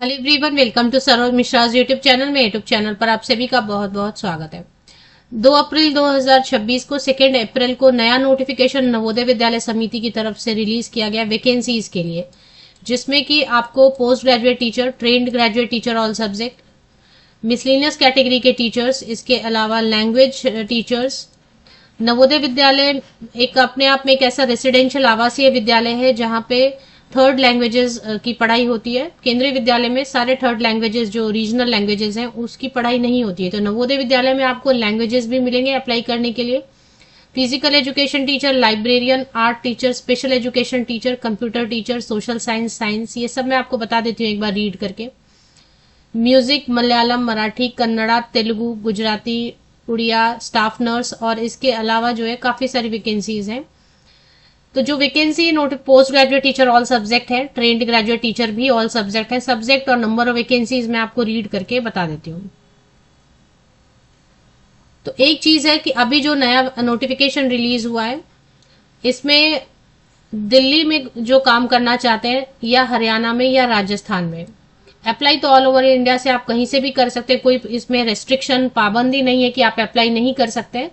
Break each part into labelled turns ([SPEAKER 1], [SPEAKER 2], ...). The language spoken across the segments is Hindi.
[SPEAKER 1] Hello everyone, welcome to Saroj Mishra's YouTube channel में। यूट्यूब चैनल पर आप सभी का बहुत बहुत स्वागत है। 2 अप्रैल 2026 को 2 अप्रैल को नया नोटिफिकेशन नवोदय विद्यालय समिति की तरफ से रिलीज किया गया वैकेंसीज के लिए, जिसमें कि आपको post graduate teacher, trained graduate teacher all subject, miscellaneous category के टीचर्स, इसके अलावा लैंग्वेज टीचर्स। नवोदय विद्यालय एक अपने आप में एक ऐसा रेसिडेंशियल आवासीय विद्यालय है जहां पे थर्ड लैंग्वेजेस की पढ़ाई होती है। केंद्रीय विद्यालय में सारे थर्ड लैंग्वेजेस जो रीजनल लैंग्वेजेस हैं उसकी पढ़ाई नहीं होती है, तो नवोदय विद्यालय में आपको लैंग्वेजेस भी मिलेंगे अप्लाई करने के लिए। Physical education teacher, librarian, art teacher, special education teacher, computer teacher, social science, ये सब मैं आपको बता देती हूँ एक बार रीड करके। Music, Malayalam, Marathi, Kannada, Telugu, Gujarati, Odia, staff nurse, और इसके अलावा जो है काफी सारी वैकेंसीज हैं। तो जो vacancy note post graduate teacher all subject है, ट्रेंड ग्रेजुएट टीचर भी ऑल सब्जेक्ट है। सब्जेक्ट और नंबर ऑफ वैकेंसीज मैं आपको रीड करके बता देती हूँ। तो एक चीज है कि अभी जो नया नोटिफिकेशन रिलीज हुआ है, इसमें दिल्ली में जो काम करना चाहते हैं या हरियाणा में या राजस्थान में, अप्लाई तो ऑल ओवर इंडिया से आप कहीं से भी कर सकते हैं। कोई इसमें रेस्ट्रिक्शन, पाबंदी नहीं है कि आप अप्लाई नहीं कर सकते।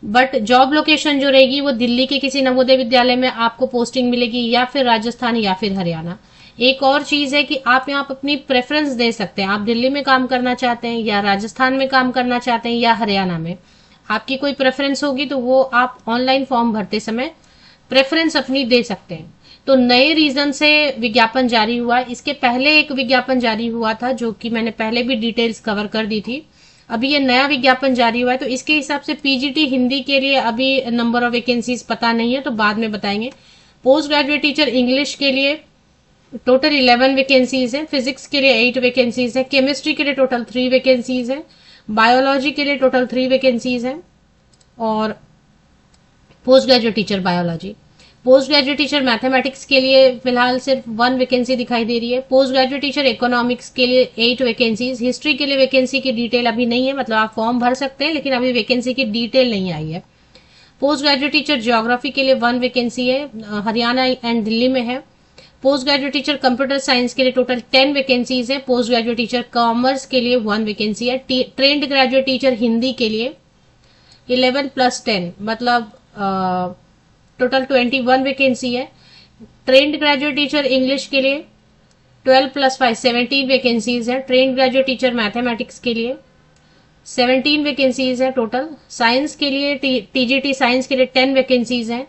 [SPEAKER 1] बट जॉब लोकेशन जो रहेगी वो दिल्ली के किसी नवोदय विद्यालय में आपको पोस्टिंग मिलेगी, या फिर राजस्थान या फिर हरियाणा। एक और चीज है कि आप यहाँ अपनी प्रेफरेंस दे सकते हैं। आप दिल्ली में काम करना चाहते हैं या राजस्थान में काम करना चाहते हैं या हरियाणा में, आपकी कोई प्रेफरेंस होगी तो वो आप ऑनलाइन फॉर्म भरते समय प्रेफरेंस अपनी दे सकते हैं। तो नए रीजन से विज्ञापन जारी हुआ। इसके पहले एक विज्ञापन जारी हुआ था जो कि मैंने पहले भी डिटेल्स कवर कर दी थी। अभी ये नया विज्ञापन जारी हुआ है, तो इसके हिसाब से पीजीटी हिंदी के लिए अभी नंबर ऑफ वैकेंसीज पता नहीं है, तो बाद में बताएंगे। पोस्ट ग्रेजुएट टीचर इंग्लिश के लिए टोटल 11 वैकेंसीज है, फिजिक्स के लिए 8 वैकेंसीज है, केमिस्ट्री के लिए टोटल 3 वैकेंसीज है, बायोलॉजी के लिए टोटल 3 वैकेंसीज है, और post graduate teacher biology. Post graduate teacher mathematics के लिए फिलहाल सिर्फ 1 वैकेंसी दिखाई दे रही है। पोस्ट ग्रेजुएट टीचर इकोनॉमिक्स के लिए 8 वैकेंसीज। हिस्ट्री के लिए वैकेंसी की डिटेल अभी नहीं है, मतलब आप फॉर्म भर सकते हैं लेकिन अभी वैकेंसी की डिटेल नहीं आई है। पोस्ट ग्रेजुएट टीचर ज्योग्राफी के लिए 1 वैकेंसी है, हरियाणा एंड दिल्ली में है। Post graduate teacher computer science के लिए टोटल 10 वैकेंसीज है। पोस्ट ग्रेजुएट टीचर कॉमर्स के लिए 1 वैकेंसी है। ट्रेंड ग्रेजुएट टीचर हिंदी के लिए 11 + 10 मतलब टोटल 21 वैकेंसी है। ट्रेंड ग्रेजुएट टीचर इंग्लिश के लिए 12 + 5 17 वैकेंसीज है। ट्रेंड ग्रेजुएट टीचर मैथमेटिक्स के लिए 17 वैकेंसीज है टोटल। साइंस के लिए टीजीटी साइंस के लिए 10 वैकेंसीज है।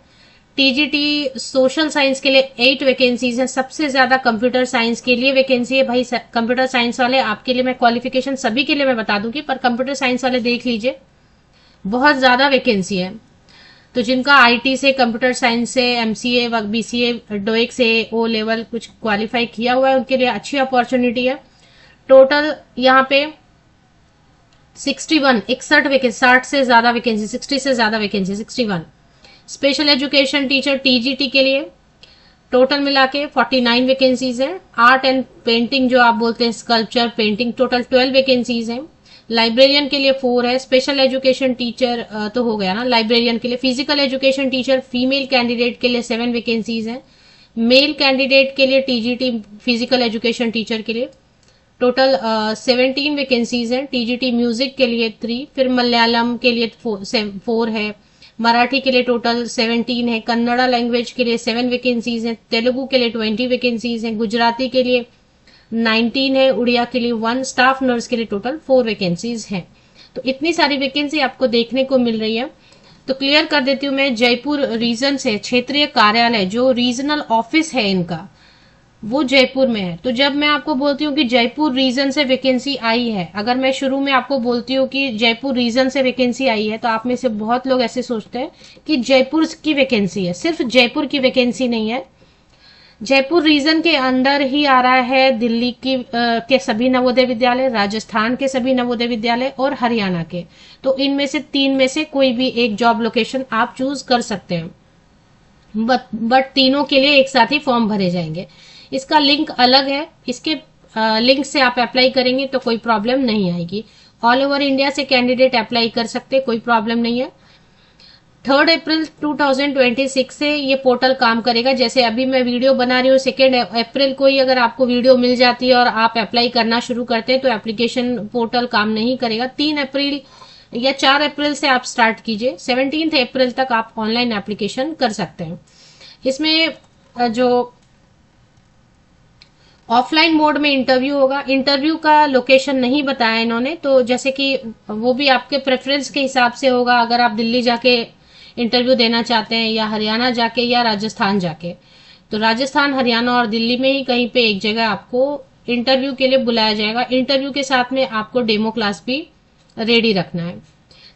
[SPEAKER 1] टीजीटी सोशल साइंस के लिए 8 वैकेंसीज है। सबसे ज्यादा कंप्यूटर साइंस के लिए वैकेंसी है। भाई कंप्यूटर साइंस वाले, आपके लिए मैं क्वालिफिकेशन सभी के लिए मैं बता दूंगी, पर कंप्यूटर साइंस वाले देख लीजिए, बहुत ज्यादा वैकेंसी है। तो जिनका आईटी से, कंप्यूटर साइंस से, एमसीए व बीसीए, डोएक से ओ लेवल कुछ क्वालिफाई किया हुआ है, उनके लिए अच्छी अपॉर्चुनिटी है। टोटल यहाँ पे 61 वैकेंसी, 60 से ज्यादा वैकेंसी, 60 से ज्यादा vacancy, 61। Special education teacher TGT के लिए टोटल मिला के 49 वैकेंसीज है। आर्ट एंड पेंटिंग जो आप बोलते हैं, स्कल्पचर, पेंटिंग, टोटल 12 वैकेंसीज हैं। लाइब्रेरियन के लिए 4 है। स्पेशल एजुकेशन टीचर तो हो गया ना लाइब्रेरियन के लिए। Physical education teacher female candidate के लिए 7 वैकेंसीज हैं। मेल कैंडिडेट के लिए टीजीटी फिजिकल एजुकेशन टीचर के लिए टोटल 17 वैकेंसीज हैं। टीजीटी म्यूजिक के लिए 3, फिर मलयालम के लिए 4 है। मराठी के लिए टोटल 17 है। कन्नड़ा लैंग्वेज के लिए 7 वैकेंसीज हैं। तेलुगु के लिए 20 वैकेंसीज हैं। गुजराती के लिए 19 है। उड़िया के लिए 1, स्टाफ नर्स के लिए टोटल 4 वैकेंसीज हैं। तो इतनी सारी वैकेंसी आपको देखने को मिल रही है। तो क्लियर कर देती हूँ मैं, जयपुर रीजन से क्षेत्रीय कार्यालय जो रीजनल ऑफिस है इनका, वो जयपुर में है। तो जब मैं आपको बोलती हूँ कि जयपुर रीजन से वैकेंसी आई है, अगर मैं शुरू में आपको बोलती हूँ कि जयपुर रीजन से वैकेंसी आई है, तो आप में से बहुत लोग ऐसे सोचते हैं कि जयपुर की वैकेंसी है। सिर्फ जयपुर की वैकेंसी नहीं है, जयपुर रीजन के अंदर ही आ रहा है दिल्ली के सभी नवोदय विद्यालय, राजस्थान के सभी नवोदय विद्यालय और हरियाणा के। तो इनमें से 3 में से कोई भी एक जॉब लोकेशन आप चूज कर सकते हैं, बट तीनों के लिए एक साथ ही फॉर्म भरे जाएंगे। इसका लिंक अलग है, इसके लिंक से आप अप्लाई करेंगे तो कोई प्रॉब्लम नहीं आएगी। ऑल ओवर इंडिया से कैंडिडेट अप्लाई कर सकते, कोई प्रॉब्लम नहीं है। 3 अप्रैल 2026 से ये पोर्टल काम करेगा। जैसे अभी मैं वीडियो बना रही हूँ, 2 अप्रैल को ही अगर आपको वीडियो मिल जाती है और आप अप्लाई करना शुरू करते हैं तो एप्लीकेशन पोर्टल काम नहीं करेगा। 3 अप्रैल या 4 अप्रैल से आप स्टार्ट कीजिए, 17 अप्रैल तक आप ऑनलाइन एप्लीकेशन कर सकते हैं। इसमें जो ऑफलाइन मोड में इंटरव्यू होगा, इंटरव्यू का लोकेशन नहीं बताया इन्होंने, तो जैसे कि वो भी आपके प्रेफरेंस के हिसाब से होगा। अगर आप दिल्ली जाके इंटरव्यू देना चाहते हैं या हरियाणा जाके या राजस्थान जाके, तो राजस्थान, हरियाणा और दिल्ली में ही कहीं पे एक जगह आपको इंटरव्यू के लिए बुलाया जाएगा। इंटरव्यू के साथ में आपको डेमो क्लास भी रेडी रखना है।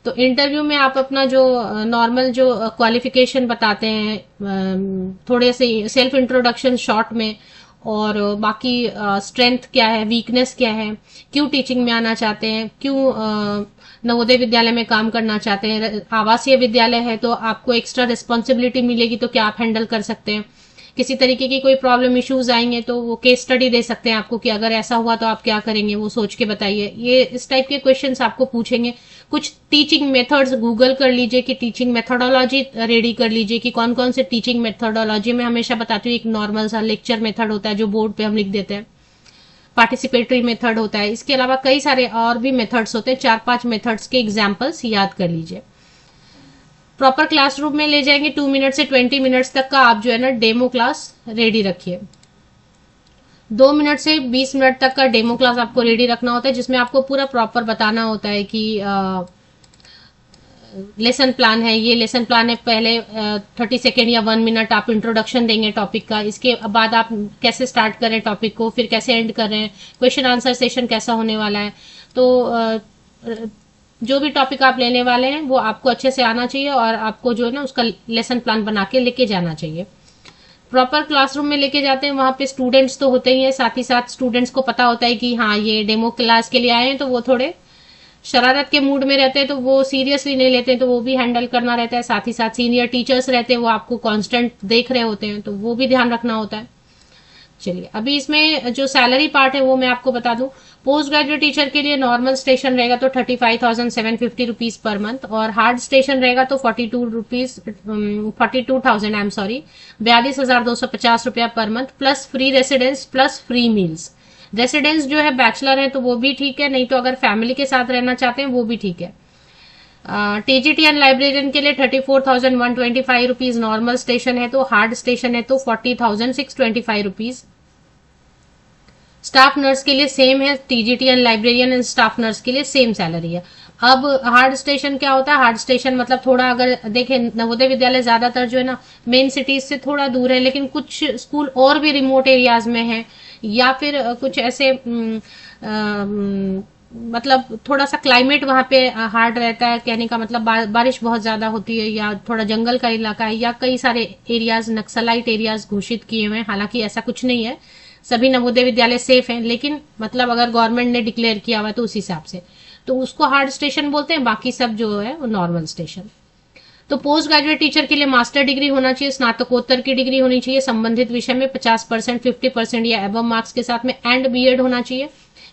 [SPEAKER 1] तो इंटरव्यू में आप अपना जो नॉर्मल जो क्वालिफिकेशन बताते हैं, थोड़े से सेल्फ इंट्रोडक्शन शॉर्ट में, और बाकी स्ट्रेंथ क्या है, वीकनेस क्या है, क्यों टीचिंग में आना चाहते हैं, क्यों नवोदय विद्यालय में काम करना चाहते हैं, आवासीय विद्यालय है तो आपको एक्स्ट्रा रिस्पॉन्सिबिलिटी मिलेगी तो क्या आप हैंडल कर सकते हैं, किसी तरीके की कोई प्रॉब्लम इश्यूज आएंगे तो वो केस स्टडी दे सकते हैं आपको कि अगर ऐसा हुआ तो आप क्या करेंगे, वो सोच के बताइए। ये इस टाइप के क्वेश्चंस आपको पूछेंगे। कुछ टीचिंग मेथड्स गूगल कर लीजिए कि टीचिंग मेथोडोलॉजी रेडी कर लीजिए कि कौन कौन से टीचिंग मेथोडोलॉजी। मैं हमेशा बताती हूँ, एक नॉर्मल सा लेक्चर मेथड होता है जो बोर्ड पे हम लिख देते हैं, पार्टिसिपेटरी मेथड होता है, इसके अलावा कई सारे और भी मेथड्स होते हैं। 4-5 मेथड्स के एग्जाम्पल्स याद कर लीजिए। प्रॉपर क्लासरूम में ले जाएंगे, 2 मिनट से 20 मिनट्स तक का आप जो है ना डेमो क्लास रेडी रखिए। 2 मिनट से 20 मिनट तक का डेमो क्लास आपको रेडी रखना होता है, जिसमें आपको पूरा प्रॉपर बताना होता है कि लेसन प्लान है, ये लेसन प्लान है। पहले 30 सेकेंड या 1 मिनट आप इंट्रोडक्शन देंगे टॉपिक का, इसके बाद आप कैसे स्टार्ट करें टॉपिक को, फिर कैसे एंड कर रहे हैं, क्वेश्चन आंसर सेशन कैसा होने वाला है। तो जो भी टॉपिक आप लेने वाले हैं वो आपको अच्छे से आना चाहिए और आपको जो है ना उसका लेसन प्लान बना के लेके जाना चाहिए। प्रॉपर क्लासरूम में लेके जाते हैं, वहां पे स्टूडेंट्स तो होते ही हैं, साथ ही साथ स्टूडेंट्स को पता होता है कि हाँ ये डेमो क्लास के लिए आए हैं, तो वो थोड़े शरारत के मूड में रहते हैं तो वो सीरियसली नहीं लेते हैं, तो वो भी हैंडल करना रहता है। साथ ही साथ सीनियर टीचर्स रहते हैं, वो आपको कांस्टेंट देख रहे होते हैं, तो वो भी ध्यान रखना होता है। चलिए, अभी इसमें जो सैलरी पार्ट है वो मैं आपको बता दूं। पोस्ट ग्रेजुएट टीचर के लिए नॉर्मल स्टेशन रहेगा तो 35,750 रुपीज पर मंथ, और हार्ड स्टेशन रहेगा तो 42,000 आई एम सॉरी 42,250 रुपया per month, plus free residence plus free meals. Residence जो है बैचलर है तो वो भी ठीक है, नहीं तो अगर फैमिली के साथ रहना चाहते हैं वो भी ठीक है। टीजीटी एंड लाइब्रेरियन के लिए 34,125 रुपीज नॉर्मल स्टेशन है, तो हार्ड स्टेशन है तो 40,625 रुपीज। स्टाफ नर्स के लिए सेम है, TGT and librarian and staff nurse के लिए सेम सैलरी है। अब हार्ड स्टेशन क्या होता है? हार्ड स्टेशन मतलब थोड़ा, अगर देखें नवोदय विद्यालय ज्यादातर जो है ना मेन सिटीज से थोड़ा दूर है, लेकिन कुछ स्कूल और भी रिमोट एरियाज में है, या फिर कुछ ऐसे मतलब थोड़ा सा क्लाइमेट वहां पे हार्ड रहता है, कहने का मतलब बारिश बहुत ज्यादा होती है, या थोड़ा जंगल का इलाका है, या कई सारे एरियाज नक्सलाइट एरियाज घोषित किए हुए हैं। हालांकि ऐसा कुछ नहीं है, सभी नवोदय विद्यालय सेफ हैं, लेकिन मतलब अगर गवर्नमेंट ने डिक्लेयर किया हुआ है तो उस हिसाब से तो उसको हार्ड स्टेशन बोलते हैं, बाकी सब जो है वो नॉर्मल स्टेशन। तो पोस्ट ग्रेजुएट टीचर के लिए मास्टर डिग्री होना चाहिए, स्नातकोत्तर की डिग्री होनी चाहिए संबंधित विषय में 50%, 50% या अबव मार्क्स के साथ में, एंड बीएड होना चाहिए।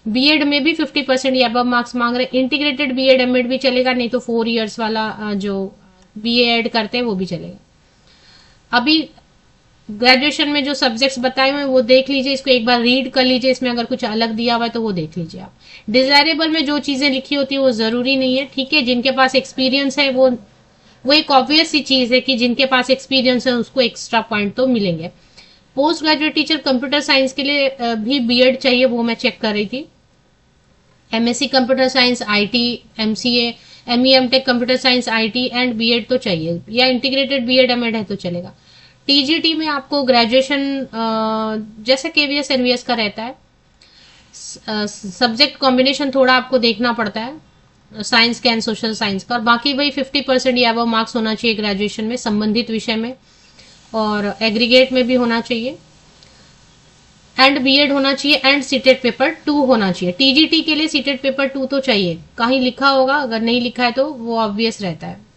[SPEAKER 1] बीएड में भी 50% या अबव मार्क्स मांग रहे। इंटीग्रेटेड बीएड एमएड भी चलेगा, नहीं तो 4 इयर्स वाला जो बीए एड करते हैं वो भी चलेगा। अभी ग्रेजुएशन में जो सब्जेक्ट्स बताए हुए हैं वो देख लीजिए, इसको एक बार रीड कर लीजिए, इसमें अगर कुछ अलग दिया हुआ है तो वो देख लीजिए आप। डिजायरेबल में जो चीजें लिखी होती है वो जरूरी नहीं है, ठीक है। जिनके पास एक्सपीरियंस है वो एक ऑब्वियस सी चीज है कि जिनके पास एक्सपीरियंस है उसको एक्स्ट्रा पॉइंट तो मिलेंगे। Post graduate teacher computer science के लिए भी बीएड चाहिए, वो मैं चेक कर रही थी। MSc computer science, IT, MCA, ME MTech computer science, IT and BEd तो चाहिए, या इंटीग्रेटेड बीएड एमएड है तो चलेगा। टीजीटी में आपको ग्रेजुएशन जैसे केवीएस एनवीएस का रहता है, सब्जेक्ट कॉम्बिनेशन थोड़ा आपको देखना पड़ता है, साइंस का एंड सोशल साइंस का, और बाकी वही 50% या अबव मार्क्स होना चाहिए ग्रेजुएशन में संबंधित विषय में, और एग्रीगेट में भी होना चाहिए, एंड बीएड होना चाहिए, एंड सीटेट पेपर 2 होना चाहिए। टीजीटी के लिए सीटेट पेपर 2 तो चाहिए, कहीं लिखा होगा, अगर नहीं लिखा है तो वो ऑब्वियस रहता है।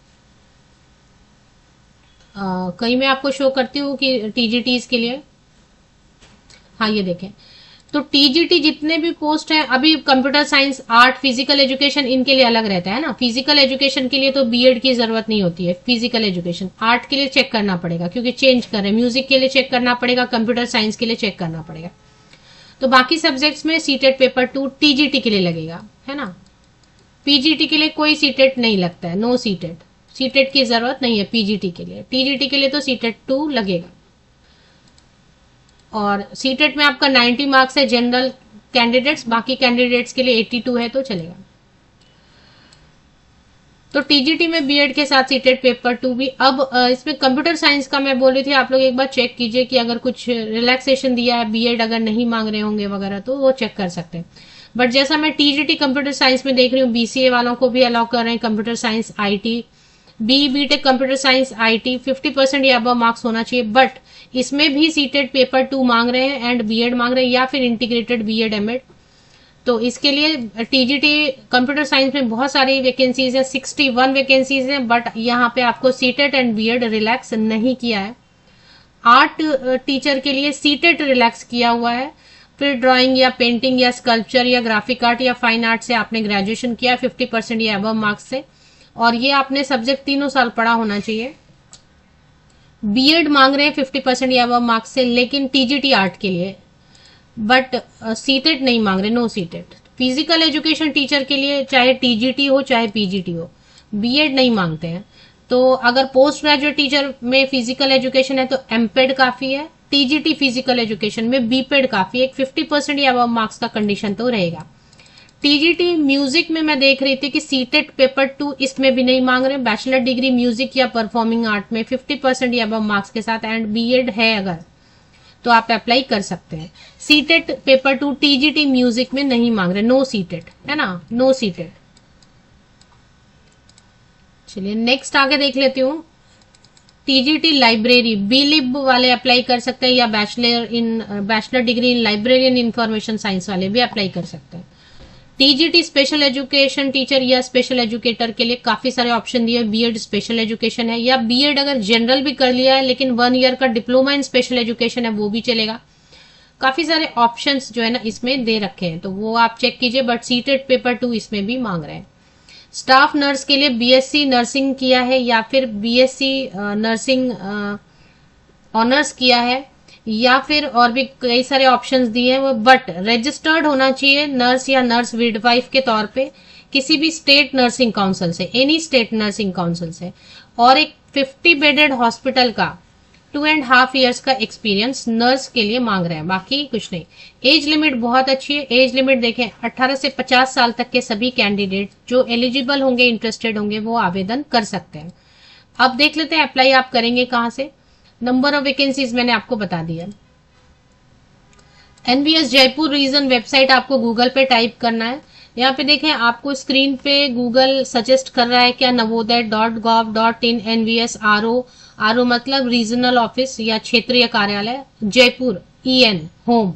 [SPEAKER 1] कहीं मैं आपको शो करती हूँ कि टीजीटीज के लिए, हाँ ये देखें, तो टीजीटी जितने भी पोस्ट हैं, अभी computer science, art, physical education, इनके लिए अलग रहता है ना। फिजिकल एजुकेशन के लिए तो बीएड की जरूरत नहीं होती है। फिजिकल एजुकेशन, आर्ट के लिए चेक करना पड़ेगा क्योंकि चेंज कर रहे हैं, म्यूजिक के लिए चेक करना पड़ेगा, कंप्यूटर साइंस के लिए चेक करना पड़ेगा। तो बाकी सब्जेक्ट्स में सीटेट पेपर 2 टीजीटी के लिए लगेगा, है ना। पीजीटी के लिए कोई सीटेट नहीं लगता है, नो सीटेट, सीटेट की जरूरत नहीं है पीजीटी के लिए। टीजीटी के लिए तो सीटेट 2 लगेगा। और सीटेट में आपका 90 मार्क्स है जनरल कैंडिडेट्स, बाकी कैंडिडेट्स के लिए 82 है तो चलेगा। तो टीजीटी में बीएड के साथ सीटेट पेपर 2 भी। अब इसमें कंप्यूटर साइंस का मैं बोल रही थी, आप लोग एक बार चेक कीजिए कि अगर कुछ रिलैक्सेशन दिया है, बीएड अगर नहीं मांग रहे होंगे वगैरह, तो वो चेक कर सकते हैं। बट जैसा मैं टीजीटी कंप्यूटर साइंस में देख रही हूँ, बीसीए वालों को भी अलाउ कर रहे हैं, computer science IT, BTech computer science IT 50% या अबव मार्क्स होना चाहिए। बट इसमें भी सीटेट पेपर 2 मांग रहे हैं एंड बीएड मांग रहे हैं, या फिर इंटीग्रेटेड बीएड एमएड। तो इसके लिए टीजीटी कंप्यूटर साइंस में बहुत सारी वैकेंसीज है, 61 वैकेंसीज है, बट यहाँ पे आपको सीटेट एंड बीएड रिलैक्स नहीं किया है। आर्ट टीचर के लिए सीटेट रिलैक्स किया हुआ है। फिर ड्राइंग या पेंटिंग या स्कल्पचर या ग्राफिक आर्ट या फाइन आर्ट से आपने ग्रेजुएशन किया 50% या अबव मार्क्स से, और ये आपने सब्जेक्ट 3 साल पढ़ा होना चाहिए। बीएड मांग रहे हैं 50% या अबव मार्क्स से, लेकिन टीजीटी आर्ट के लिए, बट सीटेट नहीं मांग रहे, no CTET. Physical education teacher के लिए चाहे टीजीटी हो चाहे पीजीटी हो, बीएड नहीं मांगते हैं। तो अगर पोस्ट ग्रेजुएट टीचर में फिजिकल एजुकेशन है तो एमपेड काफी है, टीजीटी फिजिकल एजुकेशन में बीपेड काफी है, 50% या अबव मार्क्स का कंडीशन तो रहेगा। टीजीटी म्यूजिक में मैं देख रही थी कि सीटेट पेपर 2 इसमें भी नहीं मांग रहे, बैचलर डिग्री म्यूजिक या परफॉर्मिंग आर्ट में 50% या अबव मार्क्स के साथ एंड बीएड है अगर, तो आप अप्लाई कर सकते हैं। सीटेट पेपर 2 टीजीटी म्यूजिक में नहीं मांग रहे, नो सीटेट, है ना, नो सीटेट। चलिए नेक्स्ट आगे देख लेती हूँ। टीजीटी लाइब्रेरी, बीलिब वाले अप्लाई कर सकते हैं, या bachelor degree in librarian information science वाले भी अप्लाई कर सकते हैं। टीजीटी स्पेशल एजुकेशन टीचर या स्पेशल एजुकेटर के लिए काफी सारे ऑप्शन दिए। बीएड स्पेशल एजुकेशन है, या बीएड अगर जनरल भी कर लिया है लेकिन 1 ईयर का डिप्लोमा इन स्पेशल एजुकेशन है वो भी चलेगा। काफी सारे ऑप्शंस जो है ना इसमें दे रखे हैं, तो वो आप चेक कीजिए। बट सीटेट पेपर 2 इसमें भी मांग रहे हैं। स्टाफ नर्स के लिए बीएससी नर्सिंग किया है या फिर बीएससी नर्सिंग ऑनर्स किया है, या फिर और भी कई सारे ऑप्शंस दिए हैं वो, बट रजिस्टर्ड होना चाहिए नर्स या नर्स मिडवाइफ के तौर पे किसी भी स्टेट नर्सिंग काउंसिल से, एनी स्टेट नर्सिंग काउंसिल से, और एक 50 बेडेड हॉस्पिटल का 2.5 ईयर्स का एक्सपीरियंस नर्स के लिए मांग रहे हैं, बाकी कुछ नहीं। एज लिमिट बहुत अच्छी है, एज लिमिट देखें 18 से 50 साल तक के सभी कैंडिडेट जो एलिजिबल होंगे, इंटरेस्टेड होंगे, वो आवेदन कर सकते हैं। अब देख लेते हैं अप्लाई आप करेंगे कहां से। नंबर ऑफ वैकेंसीज मैंने आपको बता दिया। एनवीएस जयपुर रीजन वेबसाइट आपको गूगल पे टाइप करना है। यहाँ पे देखें आपको स्क्रीन पे गूगल सजेस्ट कर रहा है क्या, नवोदय.gov.in NVS RO मतलब रीजनल ऑफिस या क्षेत्रीय कार्यालय, जयपुर EN होम।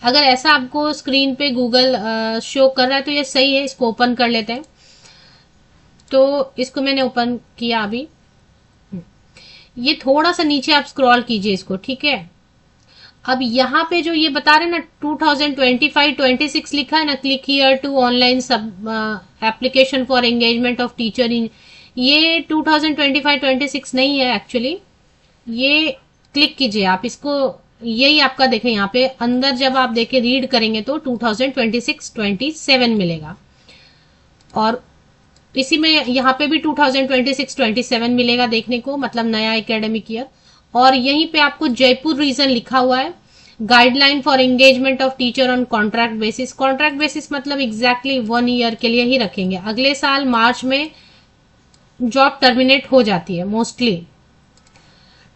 [SPEAKER 1] अगर ऐसा आपको स्क्रीन पे गूगल शो कर रहा है तो ये सही है, इसको ओपन कर लेते हैं। तो इसको मैंने ओपन किया अभी। ये थोड़ा सा नीचे आप स्क्रॉल कीजिए इसको, ठीक है। अब यहाँ पे जो ये बता रहे हैं ना 2025-26 लिखा है ना, क्लिक हियर टू ऑनलाइन सब application for engagement of teacher इन, ये 2025-26 नहीं है एक्चुअली। ये क्लिक कीजिए आप इसको, यही आपका देखें यहाँ पे अंदर जब आप देखें रीड करेंगे तो 2026-27 मिलेगा, और इसी में यहाँ पे भी 2026-27 मिलेगा देखने को, मतलब नया एकेडमिक ईयर। और यहीं पे आपको जयपुर रीजन लिखा हुआ है, guideline for engagement of teacher on contract basis. Contract basis मतलब एग्जैक्टली 1 ईयर के लिए ही रखेंगे, अगले साल मार्च में जॉब टर्मिनेट हो जाती है मोस्टली।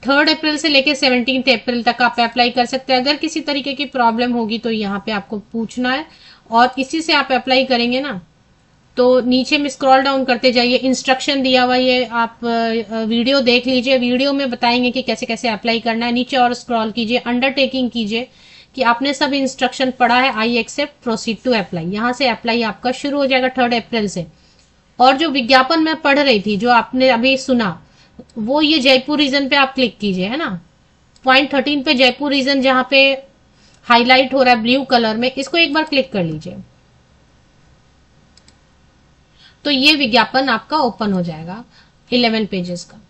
[SPEAKER 1] 3 अप्रैल से लेके 17 अप्रैल तक आप अप्लाई कर सकते हैं। अगर किसी तरीके की प्रॉब्लम होगी तो यहाँ पे आपको पूछना है, और इसी से आप अप्लाई करेंगे ना। तो नीचे में स्क्रॉल डाउन करते जाइए, इंस्ट्रक्शन दिया हुआ ये आप वीडियो देख लीजिए, वीडियो में बताएंगे कि कैसे कैसे अप्लाई करना है। नीचे और स्क्रॉल कीजिए, अंडरटेकिंग कीजिए कि आपने सब इंस्ट्रक्शन पढ़ा है, I accept, proceed to apply. यहाँ से अप्लाई आपका शुरू हो जाएगा 3 अप्रैल से। और जो विज्ञापन मैं पढ़ रही थी जो आपने अभी सुना, वो ये जयपुर रीजन पे आप क्लिक कीजिए, है ना। पॉइंट 13 पे जयपुर रीजन जहाँ पे हाईलाइट हो रहा है ब्लू कलर में, इसको एक बार क्लिक कर लीजिए तो ये विज्ञापन आपका ओपन हो जाएगा 11 पेजेस का।